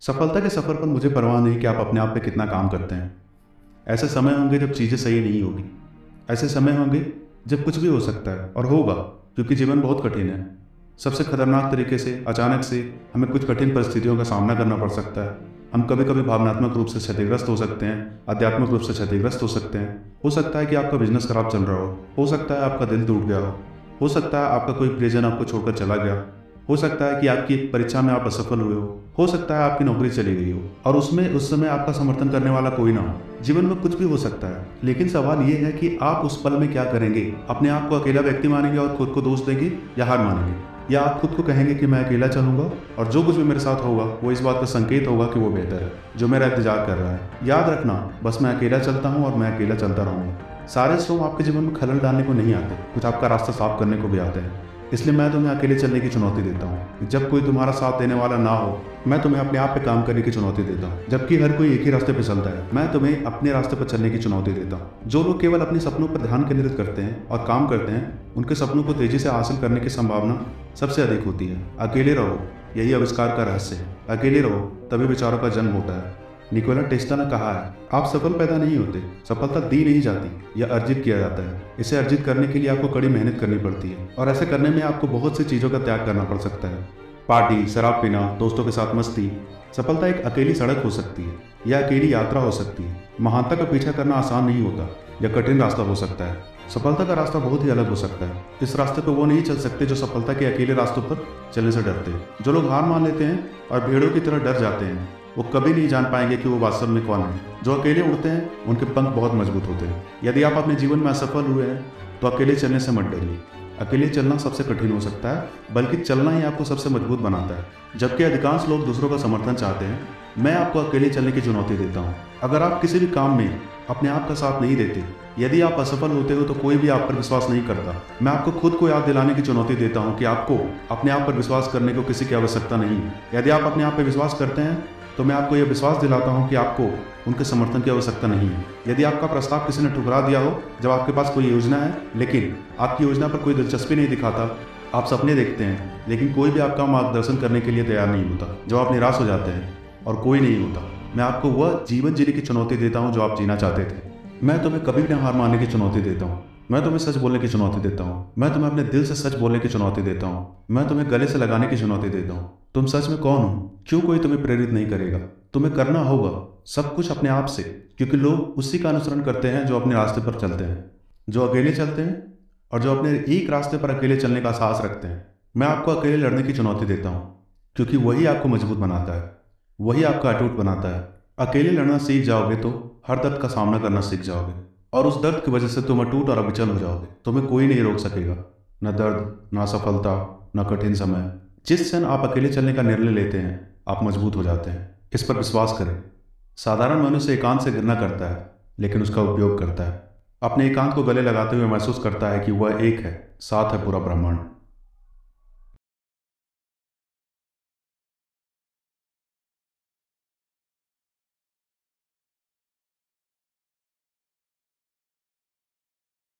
सफलता के सफ़र पर मुझे परवाह नहीं कि आप अपने आप पे कितना काम करते हैं। ऐसे समय होंगे जब चीज़ें सही नहीं होगी। ऐसे समय होंगे जब कुछ भी हो सकता है और होगा, क्योंकि जीवन बहुत कठिन है। सबसे खतरनाक तरीके से अचानक से हमें कुछ कठिन परिस्थितियों का सामना करना पड़ सकता है। हम कभी कभी भावनात्मक रूप से क्षतिग्रस्त हो सकते हैं, आध्यात्मिक रूप से क्षतिग्रस्त हो सकते हैं। हो सकता है कि आपका बिजनेस खराब चल रहा हो सकता है आपका दिल टूट गया हो सकता है आपका कोई प्रियजन आपको छोड़कर चला गया, हो सकता है कि आपकी एक परीक्षा में आप असफल हुए हो सकता है आपकी नौकरी चली गई हो और उसमें उस समय आपका समर्थन करने वाला कोई ना हो। जीवन में कुछ भी हो सकता है, लेकिन सवाल ये है कि आप उस पल में क्या करेंगे। अपने आप को अकेला व्यक्ति मानेंगे और खुद को दोष देंगे या हार मानेंगे, या आप खुद को कहेंगे कि मैं अकेला चलूंगा और जो कुछ भी मेरे साथ होगा वो इस बात का संकेत होगा कि वो बेहतर है जो मेरा इंतजार कर रहा है। याद रखना, बस मैं अकेला चलता हूँ और मैं अकेला चलता रहूंगा। सारे स्टॉर्म आपके जीवन में खलल डालने को नहीं आते, कुछ आपका रास्ता साफ करने को भी आते हैं। इसलिए मैं तुम्हें अकेले चलने की चुनौती देता हूँ। जब कोई तुम्हारा साथ देने वाला ना हो, मैं तुम्हें अपने आप पे काम करने की चुनौती देता हूँ। जबकि हर कोई एक ही रास्ते पर चलता है, मैं तुम्हें अपने रास्ते पर चलने की चुनौती देता हूँ। जो लोग केवल अपने सपनों पर ध्यान केंद्रित करते हैं और काम करते हैं, उनके सपनों को तेजी से हासिल करने की संभावना सबसे अधिक होती है। अकेले रहो, यही आविष्कार का रहस्य है। अकेले रहो, तभी विचारों का जन्म होता है। निकोला टेस्ला ने कहा है, आप सफल पैदा नहीं होते, सफलता दी नहीं जाती, यह अर्जित किया जाता है। इसे अर्जित करने के लिए आपको कड़ी मेहनत करनी पड़ती है और ऐसे करने में आपको बहुत सी चीज़ों का त्याग करना पड़ सकता है। पार्टी, शराब पीना, दोस्तों के साथ मस्ती। सफलता एक अकेली सड़क हो सकती है या अकेली यात्रा हो सकती है। महानता का पीछा करना आसान नहीं होता, यह कठिन रास्ता हो सकता है। सफलता का रास्ता बहुत ही अलग हो सकता है। इस रास्ते पर वो नहीं चल सकते जो सफलता के अकेले रास्तों पर चलने से डरते हैं। जो लोग हार मान लेते हैं और भेड़ों की तरह डर जाते हैं, वो कभी नहीं जान पाएंगे कि वो वास्तव में कौन है। जो अकेले उड़ते हैं उनके पंख बहुत मजबूत होते हैं। यदि आप अपने जीवन में असफल हुए हैं तो अकेले चलने से मत डरिए। अकेले चलना सबसे कठिन हो सकता है, बल्कि चलना ही आपको सबसे मजबूत बनाता है। जबकि अधिकांश लोग दूसरों का समर्थन चाहते हैं, मैं आपको अकेले चलने की चुनौती देता हूँ। अगर आप किसी भी काम में अपने आप का साथ नहीं देते, यदि आप असफल होते हो तो कोई भी आप पर विश्वास नहीं करता। मैं आपको खुद को याद दिलाने की चुनौती देता हूँ कि आपको अपने आप पर विश्वास करने को किसी की आवश्यकता नहीं है। यदि आप अपने आप पर विश्वास करते हैं तो मैं आपको यह विश्वास दिलाता हूं कि आपको उनके समर्थन की आवश्यकता नहीं है। यदि आपका प्रस्ताव किसी ने ठुकरा दिया हो जब आपके पास कोई योजना है, लेकिन आपकी योजना पर कोई दिलचस्पी नहीं दिखाता, आप सपने देखते हैं लेकिन कोई भी आपका मार्गदर्शन करने के लिए तैयार नहीं होता, जब आप निराश हो जाते हैं और कोई नहीं होता, मैं आपको वह जीवन जीने की चुनौती देता हूँ जो आप जीना चाहते थे। मैं तुम्हें कभी भी हार मानने की चुनौती देता हूँ। मैं तुम्हें सच बोलने की चुनौती देता हूँ। मैं तुम्हें अपने दिल से सच बोलने की चुनौती देता हूँ। मैं तुम्हें गले से लगाने की चुनौती देता हूँ। तुम सच में कौन हो? क्यों कोई तुम्हें प्रेरित नहीं करेगा? तुम्हें करना होगा सब कुछ अपने आप से, क्योंकि लोग उसी का अनुसरण करते हैं जो अपने रास्ते पर चलते हैं, जो अकेले चलते हैं और जो अपने एक रास्ते पर अकेले चलने का साहस रखते हैं। मैं आपको अकेले लड़ने की चुनौती देता हूँ, क्योंकि वही आपको मजबूत बनाता है, वही आपका अटूट बनाता है। अकेले लड़ना सीख जाओगे तो हर दर्द का सामना करना सीख जाओगे, और उस दर्द की वजह से तुम अटूट और अविचल हो जाओगे। तुम्हें कोई नहीं रोक सकेगा, न दर्द, न सफलता, न कठिन समय। जिस क्षण आप अकेले चलने का निर्णय लेते हैं, आप मजबूत हो जाते हैं। इस पर विश्वास करें। साधारण मनुष्य एकांत से घृणा करता है, लेकिन उसका उपयोग करता है। अपने एकांत को गले लगाते हुए महसूस करता है कि वह एक है, साथ है पूरा ब्रह्मांड।